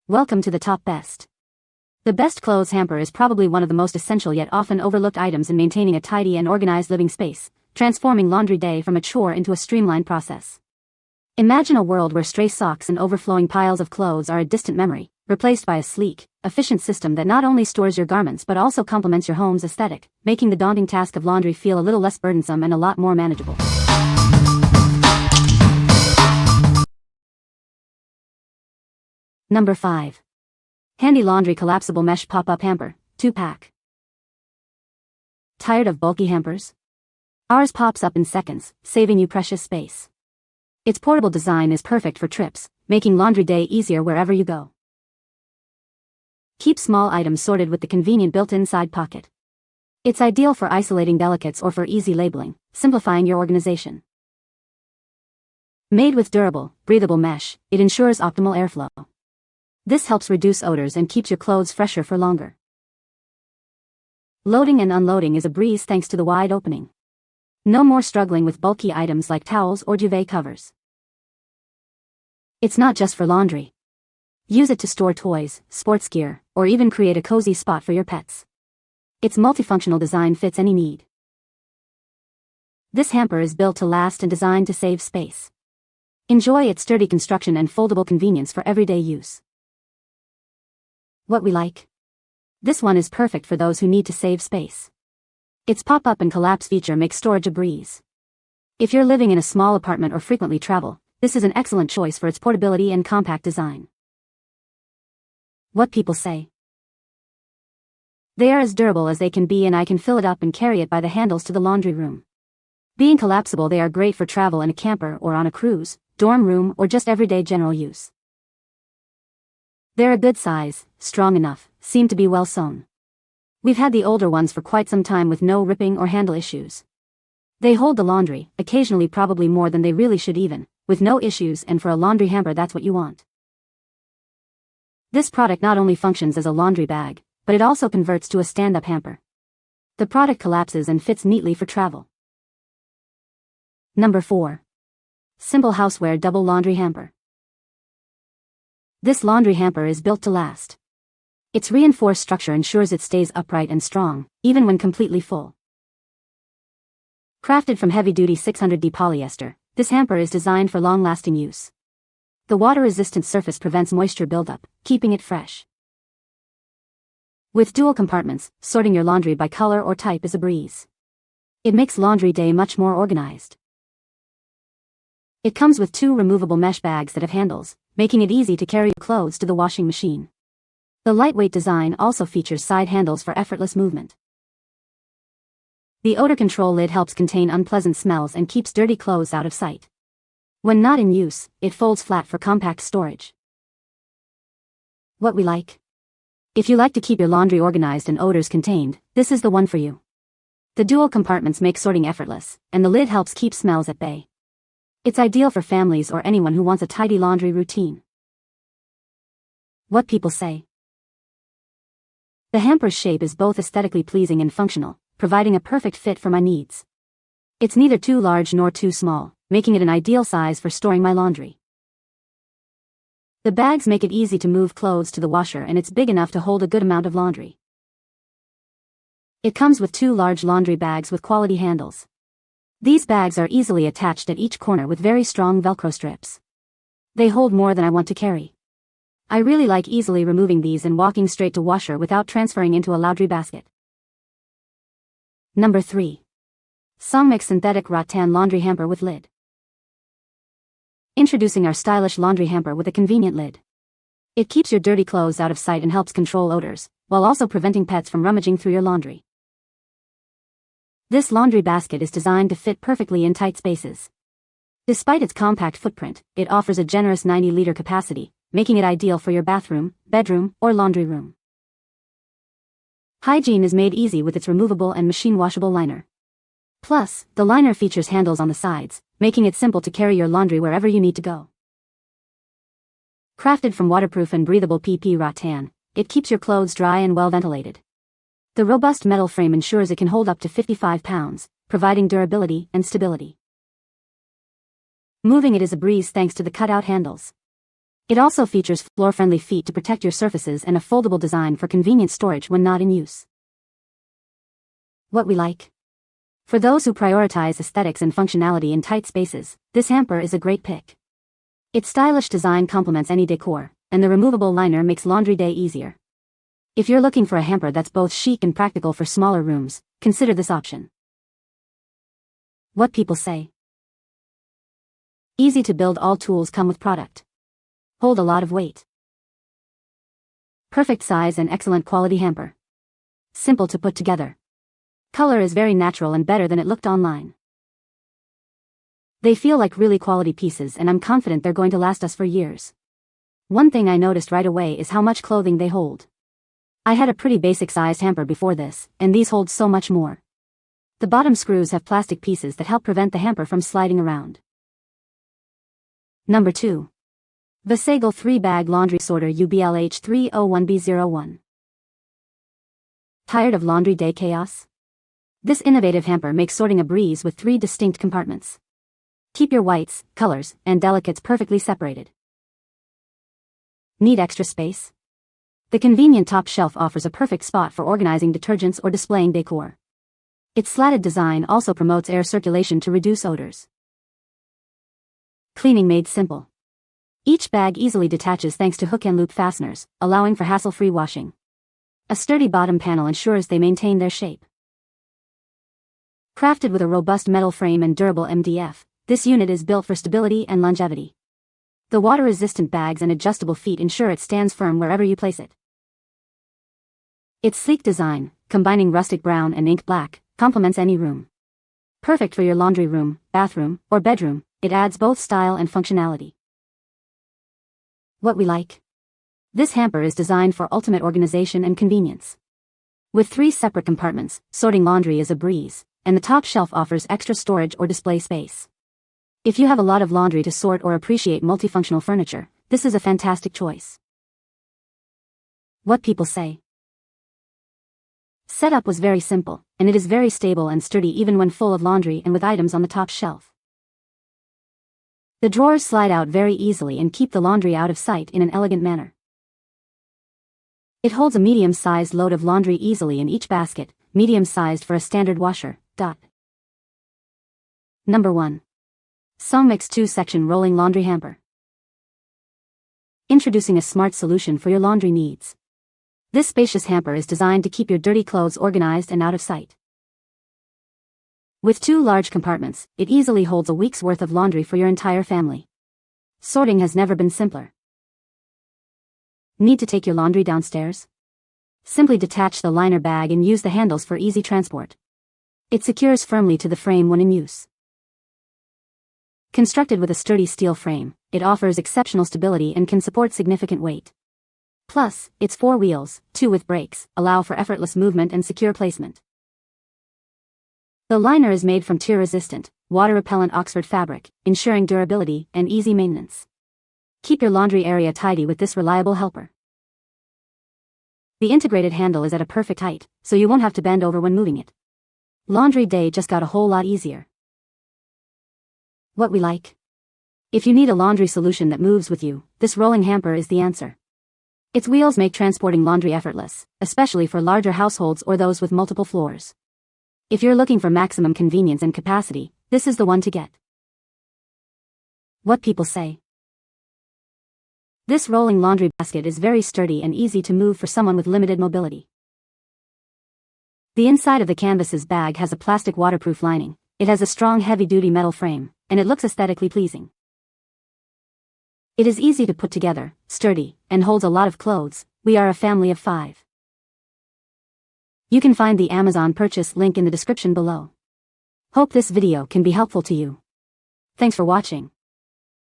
Welcome to the top best. The best clothes hamper is probably one of the most essential yet often overlooked items in maintaining a tidy and organized living space, transforming laundry day from a chore into a streamlined process. Imagine a world where stray socks and overflowing piles of clothes are a distant memory, replaced by a sleek, efficient system that not only stores your garments but also complements your home's aesthetic, making the daunting task of laundry feel a little less burdensome and a lot more manageable. Number 5. Handy Laundry Collapsible Mesh Pop-Up Hamper, 2-pack. Tired of bulky hampers? Ours pops up in seconds, saving you precious space. Its portable design is perfect for trips, making laundry day easier wherever you go. Keep small items sorted with the convenient built-in side pocket. It's ideal for isolating delicates or for easy labeling, simplifying your organization. Made with durable, breathable mesh, it ensures optimal airflow. This helps reduce odors and keeps your clothes fresher for longer. Loading and unloading is a breeze thanks to the wide opening. No more struggling with bulky items like towels or duvet covers. It's not just for laundry. Use it to store toys, sports gear, or even create a cozy spot for your pets. Its multifunctional design fits any need. This hamper is built to last and designed to save space. Enjoy its sturdy construction and foldable convenience for everyday use. What we like? This one is perfect for those who need to save space. Its pop-up and collapse feature makes storage a breeze. If you're living in a small apartment or frequently travel, this is an excellent choice for its portability and compact design. What people say? They are as durable as they can be, and I can fill it up and carry it by the handles to the laundry room. Being collapsible, they are great for travel in a camper or on a cruise, dorm room, or just everyday general use. They're a good size, strong enough, seem to be well sewn. We've had the older ones for quite some time with no ripping or handle issues. They hold the laundry, occasionally probably more than they really should even, with no issues, and for a laundry hamper that's what you want. This product not only functions as a laundry bag, but it also converts to a stand-up hamper. The product collapses and fits neatly for travel. Number 4. Simple Houseware Double Laundry Hamper. This laundry hamper is built to last. Its reinforced structure ensures it stays upright and strong, even when completely full. Crafted from heavy-duty 600D polyester, this hamper is designed for long-lasting use. The water-resistant surface prevents moisture buildup, keeping it fresh. With dual compartments, sorting your laundry by color or type is a breeze. It makes laundry day much more organized. It comes with 2 removable mesh bags that have handles, making it easy to carry your clothes to the washing machine. The lightweight design also features side handles for effortless movement. The odor control lid helps contain unpleasant smells and keeps dirty clothes out of sight. When not in use, it folds flat for compact storage. What we like? If you like to keep your laundry organized and odors contained, this is the one for you. The dual compartments make sorting effortless, and the lid helps keep smells at bay. It's ideal for families or anyone who wants a tidy laundry routine. What people say? The hamper's shape is both aesthetically pleasing and functional, providing a perfect fit for my needs. It's neither too large nor too small, making it an ideal size for storing my laundry. The bags make it easy to move clothes to the washer, and it's big enough to hold a good amount of laundry. It comes with 2 large laundry bags with quality handles. These bags are easily attached at each corner with very strong Velcro strips. They hold more than I want to carry. I really like easily removing these and walking straight to washer without transferring into a laundry basket. Number 3. SONGMICS Synthetic Rattan Laundry Hamper with Lid. Introducing our stylish laundry hamper with a convenient lid. It keeps your dirty clothes out of sight and helps control odors, while also preventing pets from rummaging through your laundry. This laundry basket is designed to fit perfectly in tight spaces. Despite its compact footprint, it offers a generous 90-liter capacity, making it ideal for your bathroom, bedroom, or laundry room. Hygiene is made easy with its removable and machine-washable liner. Plus, the liner features handles on the sides, making it simple to carry your laundry wherever you need to go. Crafted from waterproof and breathable PP rattan, it keeps your clothes dry and well ventilated. The robust metal frame ensures it can hold up to 55 pounds, providing durability and stability. Moving it is a breeze thanks to the cutout handles. It also features floor-friendly feet to protect your surfaces and a foldable design for convenient storage when not in use. What we like. For those who prioritize aesthetics and functionality in tight spaces, this hamper is a great pick. Its stylish design complements any decor, and the removable liner makes laundry day easier. If you're looking for a hamper that's both chic and practical for smaller rooms, consider this option. What people say. Easy to build, all tools come with product. Hold a lot of weight. Perfect size and excellent quality hamper. Simple to put together. Color is very natural and better than it looked online. They feel like really quality pieces, and I'm confident they're going to last us for years. One thing I noticed right away is how much clothing they hold. I had a pretty basic sized hamper before this, and these hold so much more. The bottom screws have plastic pieces that help prevent the hamper from sliding around. Number 2. VASAGLE 3-Bag Laundry Sorter UBLH 301B01. Tired of laundry day chaos? This innovative hamper makes sorting a breeze with 3 distinct compartments. Keep your whites, colors, and delicates perfectly separated. Need extra space? The convenient top shelf offers a perfect spot for organizing detergents or displaying decor. Its slatted design also promotes air circulation to reduce odors. Cleaning made simple. Each bag easily detaches thanks to hook and loop fasteners, allowing for hassle-free washing. A sturdy bottom panel ensures they maintain their shape. Crafted with a robust metal frame and durable MDF, this unit is built for stability and longevity. The water-resistant bags and adjustable feet ensure it stands firm wherever you place it. Its sleek design, combining rustic brown and ink black, complements any room. Perfect for your laundry room, bathroom, or bedroom, it adds both style and functionality. What we like. This hamper is designed for ultimate organization and convenience. With 3 separate compartments, sorting laundry is a breeze, and the top shelf offers extra storage or display space. If you have a lot of laundry to sort or appreciate multifunctional furniture, this is a fantastic choice. What people say. Setup was very simple, and it is very stable and sturdy even when full of laundry and with items on the top shelf. The drawers slide out very easily and keep the laundry out of sight in an elegant manner. It holds a medium-sized load of laundry easily in each basket, medium-sized for a standard washer. Number 1. SONGMICS 2-Section Rolling Laundry Hamper. Introducing a smart solution for your laundry needs. This spacious hamper is designed to keep your dirty clothes organized and out of sight. With 2 large compartments, it easily holds a week's worth of laundry for your entire family. Sorting has never been simpler. Need to take your laundry downstairs? Simply detach the liner bag and use the handles for easy transport. It secures firmly to the frame when in use. Constructed with a sturdy steel frame, it offers exceptional stability and can support significant weight. Plus, its 4 wheels, 2 with brakes, allow for effortless movement and secure placement. The liner is made from tear-resistant, water-repellent Oxford fabric, ensuring durability and easy maintenance. Keep your laundry area tidy with this reliable helper. The integrated handle is at a perfect height, so you won't have to bend over when moving it. Laundry day just got a whole lot easier. What we like. If you need a laundry solution that moves with you, this rolling hamper is the answer. Its wheels make transporting laundry effortless, especially for larger households or those with multiple floors. If you're looking for maximum convenience and capacity, this is the one to get. What people say. This rolling laundry basket is very sturdy and easy to move for someone with limited mobility. The inside of the canvas's bag has a plastic waterproof lining. It has a strong heavy-duty metal frame, and it looks aesthetically pleasing. It is easy to put together, sturdy, and holds a lot of clothes. We are a family of 5. You can find the Amazon purchase link in the description below. Hope this video can be helpful to you. Thanks for watching.